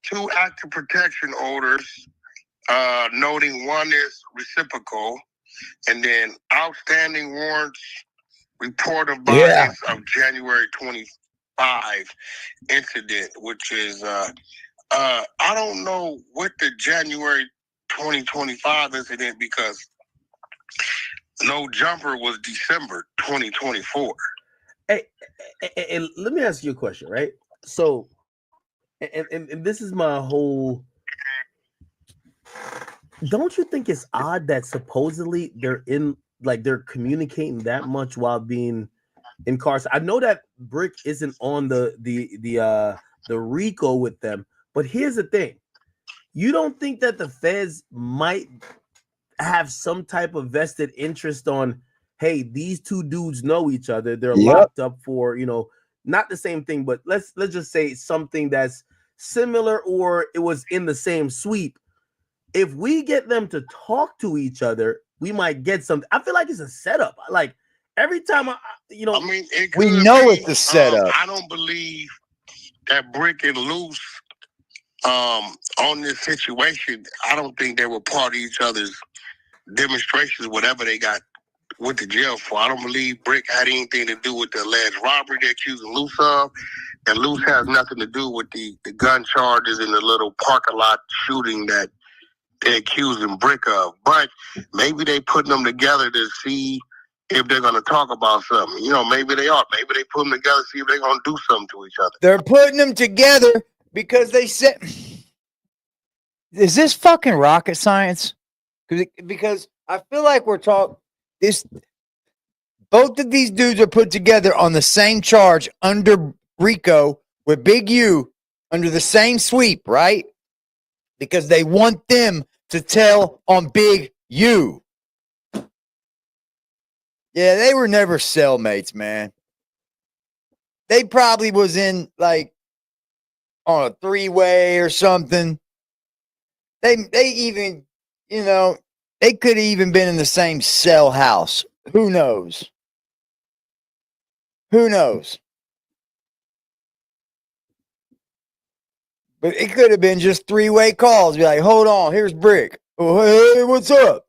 2 active protection orders, noting one is reciprocal, and then outstanding warrants, report of violence of January 25 incident, which is I don't know what the January 2025 incident, because No Jumper was December 2024. Hey, and let me ask you a question, right? So, and this is my whole. Don't you think it's odd that supposedly they're communicating that much while being incarcerated? I know that Bricc isn't on the Rico with them, but here's the thing: you don't think that the feds might have some type of vested interest on, hey, these two dudes know each other, they're locked up for, not the same thing, but let's just say something that's similar, or it was in the same sweep. If we get them to talk to each other, we might get something. I feel like it's a setup. Like every time we know it's a setup. I don't believe that Bricc and Luce on this situation, I don't think they were part of each other's demonstrations, whatever they went to jail for. I don't believe Bricc had anything to do with the alleged robbery they're accusing Luce of, and Luce has nothing to do with the gun charges in the little parking lot shooting that they're accusing Bricc of. But maybe they putting them together to see if they're going to talk about something. Maybe they are. Maybe they put them together to see if they're going to do something to each other. They're putting them together because they said, is this fucking rocket science? Because I feel like we're talking this. Both of these dudes are put together on the same charge under Rico with Big U under the same sweep, right? Because they want them to tell on Big U. Yeah, they were never cellmates, man. They probably was in like on a 3-way or something. They even, they could have even been in the same cell house. Who knows? Who knows? But it could have been just 3-way calls. Be like, hold on, here's Bricc. Oh, hey, what's up?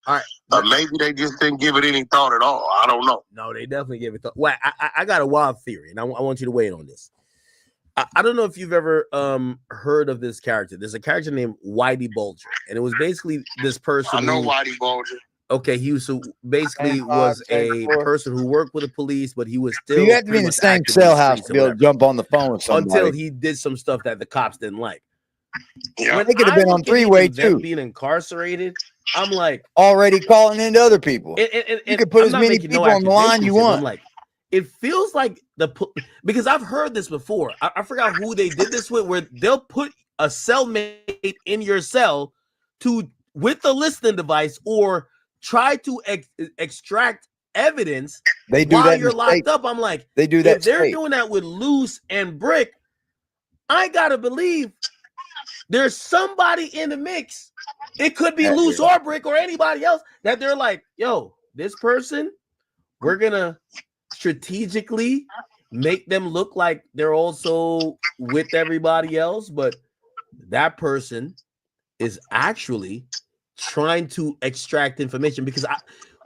All right. Maybe they just didn't give it any thought at all. I don't know. No, they definitely gave it thought. Well, I got a wild theory, and I want you to weigh in on this. I don't know if you've ever heard of this character. There's a character named Whitey Bulger, and it was basically this person. I know Whitey Bulger. Okay, he was a person who worked with the police, but he was still. You have to be in the same cell house to be able to jump on the phone with somebody. Until he did some stuff that the cops didn't like. Yeah, they could have been on 3-way too. Being incarcerated, I'm like already calling into other people. You could put as many people on the line you want. I'm like, it feels like because I've heard this before. I forgot who they did this with, where they'll put a cellmate in your cell with the listening device or try to extract evidence. They do while that you're locked up. I'm like, they do that. If they're doing that with Luce and Bricc, I gotta believe there's somebody in the mix. It could be Luce or Bricc or anybody else that they're like, yo, this person, we're gonna strategically make them look like they're also with everybody else, but that person is actually trying to extract information because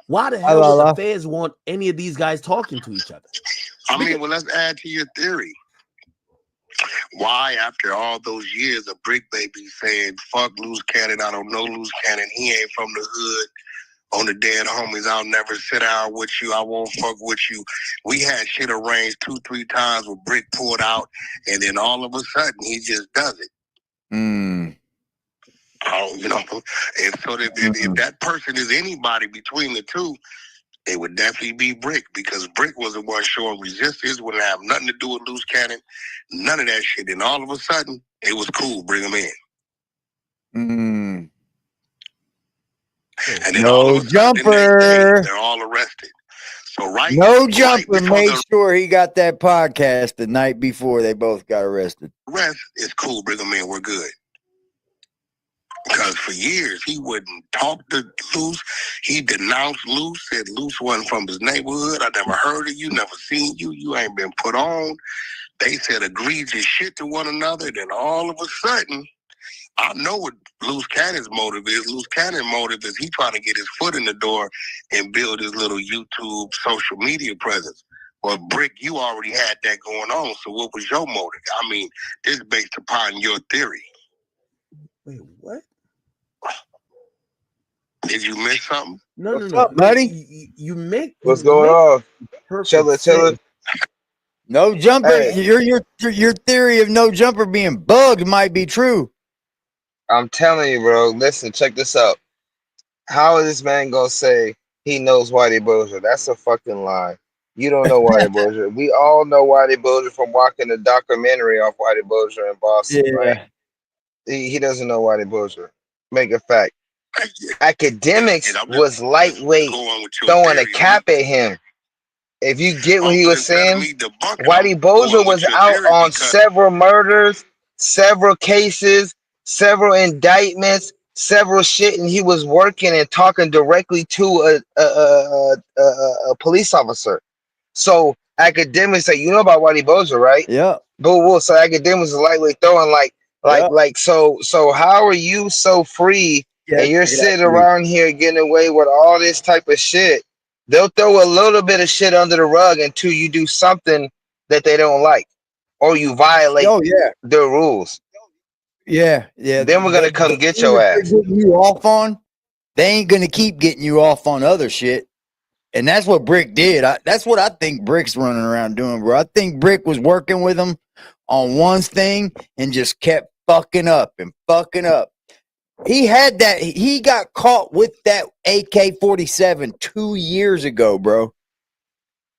why the hell would the feds want any of these guys talking to each other? I mean, well, let's add to your theory. Why, after all those years of Bricc Baby saying, fuck Loose Cannon, I don't know Loose Cannon, he ain't from the hood, on the dead homies, I'll never sit down with you, I won't fuck with you. We had shit arranged 2-3 times with Bricc pulled out, and then all of a sudden, he just does it. You know, and so if that person is anybody between the two, it would definitely be Bricc, because Bricc was the one showing resistance, wouldn't have nothing to do with Loose Cannon, none of that shit. And all of a sudden, it was cool, bring him in. And then all of a sudden, they're all arrested. So Jumper made sure he got that podcast the night before they both got arrested. Arrest is cool, bring him in, we're good. Because for years, he wouldn't talk to Loose. He denounced Loose, said Loose wasn't from his neighborhood. I never heard of you, never seen you. You ain't been put on. They said egregious shit to one another. Then all of a sudden, I know what Loose Cannon's motive is. Loose Cannon's motive is he trying to get his foot in the door and build his little YouTube social media presence. Well, Bricc, you already had that going on. So what was your motive? I mean, this is based upon your theory. Wait, what? Did you miss something? No. What's up, buddy? You make what's going on? Chill it. No Jumper. Hey. Your theory of No Jumper being bugged might be true. I'm telling you, bro. Listen, check this out. How is this man gonna say he knows Whitey Bulger? That's a fucking lie. You don't know Whitey Bulger. We all know Whitey Bulger from watching the documentary off Whitey Bulger in Boston, right? He doesn't know Whitey Bulger. Make a fact. Academics was lightweight, throwing a cap at him. If you get what he was saying, Whitey Bulger was out on several murders, several cases, several indictments, several shit, and he was working and talking directly to a police officer. So academics say, you know about Whitey Bulger, right? Yeah. But so academics is lightweight throwing so how are you so free? Yeah, and you're sitting around here getting away with all this type of shit. They'll throw a little bit of shit under the rug until you do something that they don't like, or you violate their rules. Yeah. Then we're gonna come get your ass. You off on? They ain't gonna keep getting you off on other shit, and that's what Bricc did. That's what I think Brick's running around doing, bro. I think Bricc was working with him on one thing and just kept fucking up. He had that. He got caught with that AK-47 2 years ago, bro.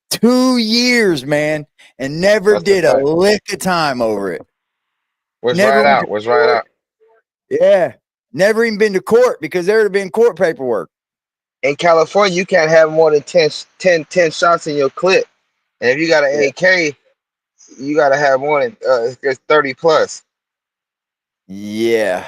2 years, man, and never did a lick of time over it. Was right out. Yeah, never even been to court because there would have been court paperwork. In California, you can't have more than 10 shots in your clip, and if you got an AK, you got to have more than 30 plus. Yeah.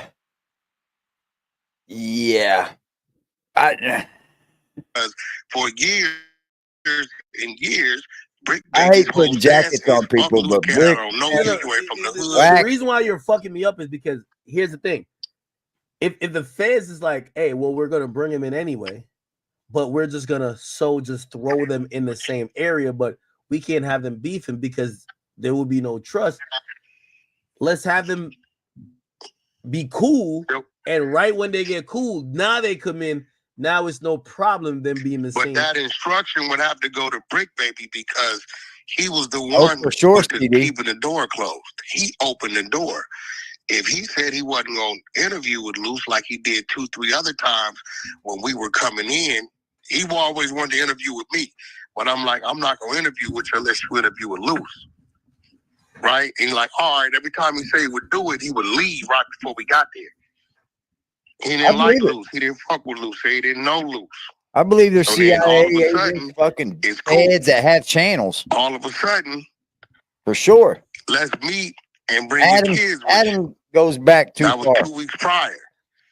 For years and years, Bricc. I hate putting jackets on people, but Bricc. The reason why you're fucking me up is because here's the thing: if the feds is like, hey, well, we're gonna bring him in anyway, but we're just gonna just throw them in the same area, but we can't have them beefing because there will be no trust. Let's have them be cool, and right when they get cool, now they come in. Now it's no problem them being the same. But that instruction would have to go to Bricc Baby because he was the one keeping the door closed. He opened the door. If he said he wasn't going to interview with Loose like he did 2-3 other times when we were coming in, he always wanted to interview with me. But I'm like, I'm not going to interview with you unless you interview with Loose. Right? And he's like, all right, every time he said he would do it, he would leave right before we got there. He didn't like Loose. He didn't fuck with Loose. He didn't know Loose. I believe there's So CIA agents, fucking heads that have channels. All of a sudden, for sure. Let's meet and bring the kids with Adam goes back too far. That was 2 weeks prior.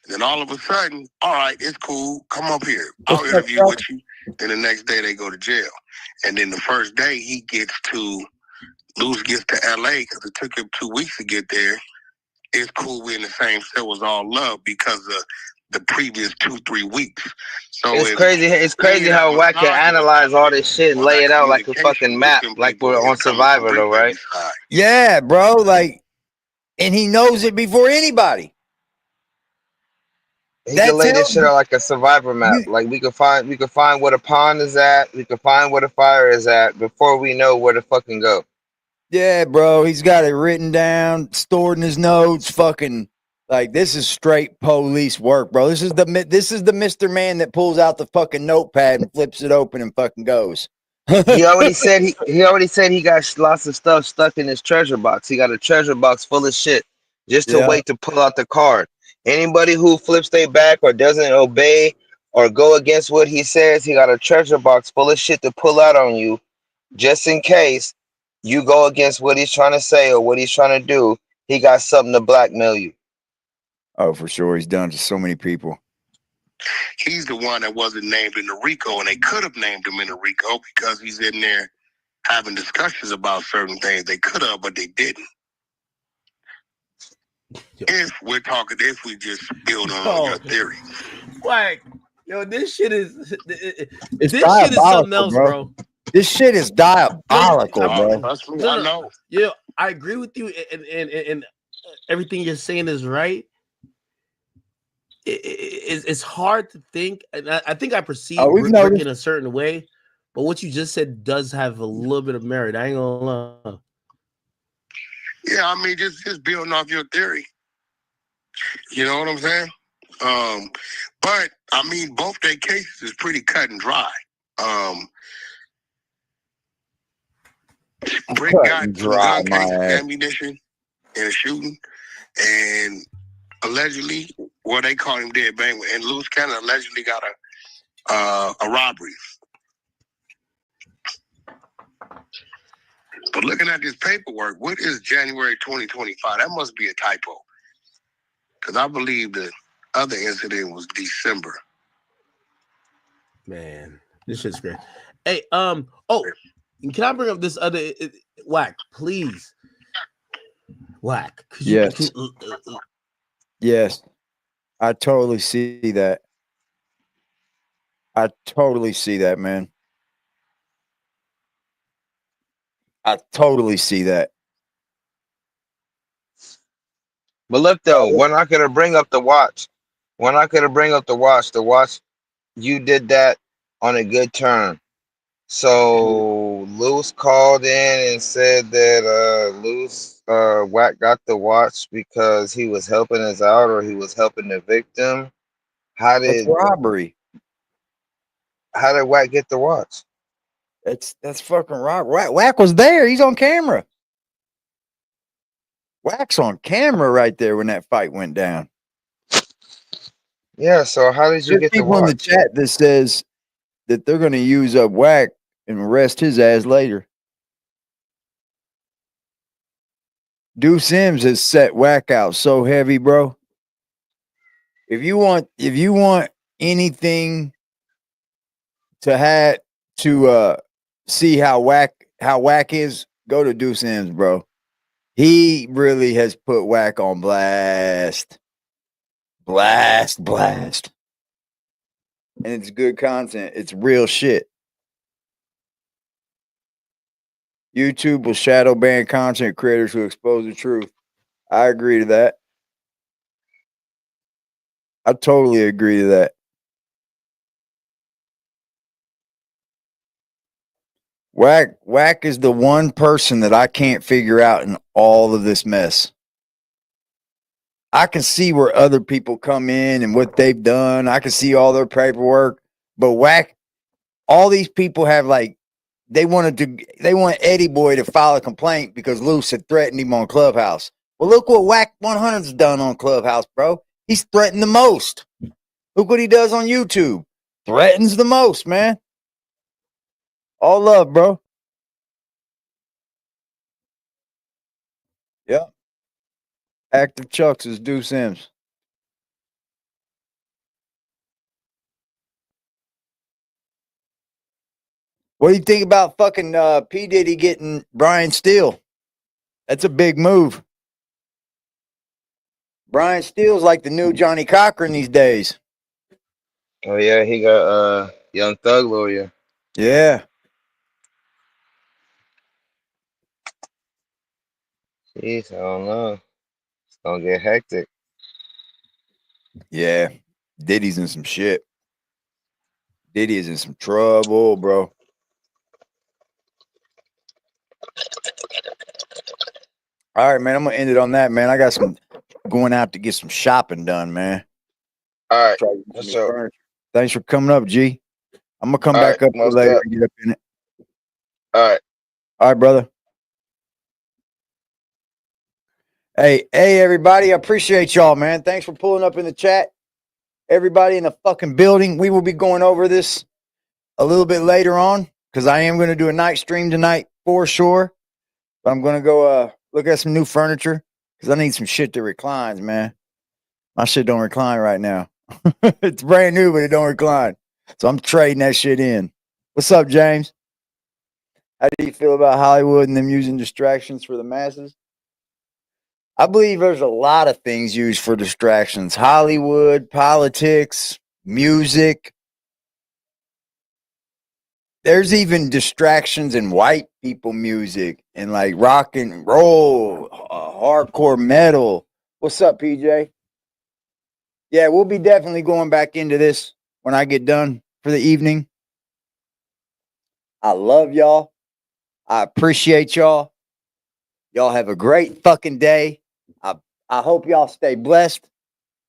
And then all of a sudden, all right, it's cool. Come up here. I'll interview with you. Then the next day they go to jail. And then the first day Loose gets to LA because it took him 2 weeks to get there. It's cool. We're in the same cell. It was all love because of the previous 2-3 weeks. So It's crazy. It's crazy how Wack can analyze all this shit and lay it out like a fucking map, like we're on Survivor, though, right? Yeah, bro. Like, and he knows it before anybody. He can lay this shit out like a Survivor map. Like we can find where the pond is at. We can find where the fire is at before we know where to fucking go. Yeah, bro. He's got it written down, stored in his notes. Fucking like this is straight police work, bro. This is the Mr. Man that pulls out the fucking notepad and flips it open and fucking goes. He already said he got lots of stuff stuck in his treasure box. He got a treasure box full of shit just to wait to pull out the card. Anybody who flips their back or doesn't obey or go against what he says, he got a treasure box full of shit to pull out on you just in case you go against what he's trying to say or what he's trying to do. He got something to blackmail you. Oh, for sure. He's done to so many people. He's the one that wasn't named in the Rico, and they could have named him in the Rico because he's in there having discussions about certain things. They could have, but they didn't. If we just build on your theory. Like, yo, this shit is Diabolical, something else, bro. This shit is diabolical, bro. I know. Yeah, I agree with you, and everything you're saying is right. It's hard to think, and I think I perceive Bricc in a certain way, but what you just said does have a little bit of merit. I ain't gonna lie. Yeah, I mean, just building off your theory. You know what I'm saying? But I mean, both their cases is pretty cut and dry. Bricc got gun ammunition in a shooting, and allegedly, well, they call him dead bang, and Lewis Cannon allegedly got a robbery. But looking at this paperwork, what is January 2025? That must be a typo. Because I believe the other incident was December. Man, this shit's great. Hey, can I bring up this other Wack, please? Wack. Yes. Yes. I totally see that. I totally see that, man. I totally see that. But look though, we're not gonna bring up the watch. We're not gonna bring up the watch. The watch, you did that on a good term. So Lewis called in and said that Wack got the watch because he was helping us out or he was helping the victim. That's robbery. How did Wack get the watch? That's fucking robbery. Wack was there. He's on camera. Wack's on camera right there when that fight went down. Yeah, so how did you get the watch? People in the chat that says that they're going to use up Wack and arrest his ass later. Deuce Sims has set Wack out so heavy, bro. If you want anything to see how Wack is, go to Deuce Sims, bro. He really has put Wack on blast. Blast. And it's good content. It's real shit. YouTube will shadow ban content creators who expose the truth. I agree to that. I totally agree to that. Wack is the one person that I can't figure out in all of this mess. I can see where other people come in and what they've done. I can see all their paperwork, but Wack, all these people have they want Eddie Boy to file a complaint because Luce had threatened him on Clubhouse. Well, look what Wack 100's done on Clubhouse, bro. He's threatened the most. Look what he does on YouTube. Threatens the most, man. All love, bro. Yep. Active Chucks is Deuce Sims. What do you think about fucking P. Diddy getting Brian Steele? That's a big move. Brian Steele's like the new Johnny Cochran these days. Oh yeah, he got Young Thug lawyer. Yeah. Jeez, I don't know. It's gonna get hectic. Yeah. Diddy's in some shit. Diddy is in some trouble, bro. All right, man. I'm gonna end it on that, man. I got some going out to get some shopping done, man. All right. What's up? Thanks for coming up, G. I'm gonna come All back right, up most later up. and get up in it. All right. All right, brother. Hey, everybody. I appreciate y'all, man. Thanks for pulling up in the chat. Everybody in the fucking building. We will be going over this a little bit later on because I am going to do a night stream tonight for sure. But I'm going to go look at some new furniture because I need some shit that reclines, man. My shit don't recline right now. It's brand new, but it don't recline. So I'm trading that shit in. What's up, James? How do you feel about Hollywood and them using distractions for the masses? I believe there's a lot of things used for distractions. Hollywood, politics, music. There's even distractions in white people music and like rock and roll, hardcore metal. What's up, PJ? Yeah, we'll be definitely going back into this when I get done for the evening. I love y'all. I appreciate y'all. Y'all have a great fucking day. I hope y'all stay blessed.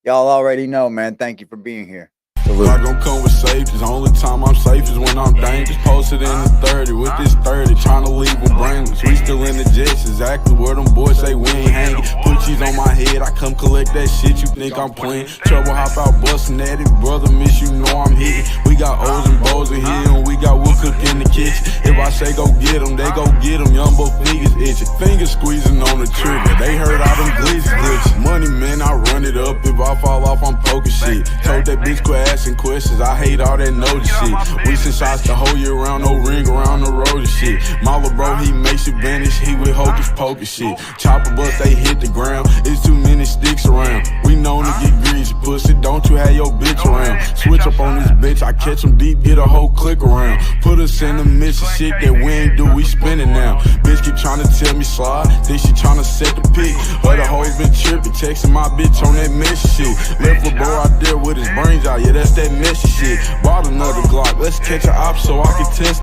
Y'all already know, man. Thank you for being here. I gon' come with safety. The only time I'm safe is when I'm dangerous. Posted in the 30 with this 30, trying to leave them brainless. We still in the jets, exactly where them boys say we ain't hanging. Put cheese on my head, I come collect that shit. You think I'm playing? Trouble hop out busting at it, brother. Miss you know I'm hitting. We got O's and Bo's in here, and we got wood cook in the kitchen. If I say go get them, they go get them. Young both niggas itching, fingers squeezing on the trigger. They heard all them glitches glitching. Money man, I run it up. If I fall off, I'm poking shit. Told that bitch quit asking questions. I hate all that notice shit. We send shots the whole year round, no ring around the road and shit. Mala bro, he makes you vanish. He with hocus pocus shit. Chopper bus, they hit the ground. It's too many sticks around. We known to get greasy, pussy. Don't you have your bitch around? Switch up on this bitch. I catch him deep, get a whole click around. Put us in the midst of shit that we ain't do. We spinning now. Bitch keep trying to tell me slide. Think she trying to set the pick. Other hoes been tripping, texting my bitch on that messy shit. Left a bro out there with his brains out. Yeah, that's that messy shit. Bought another Glock. Let's catch an op so I can test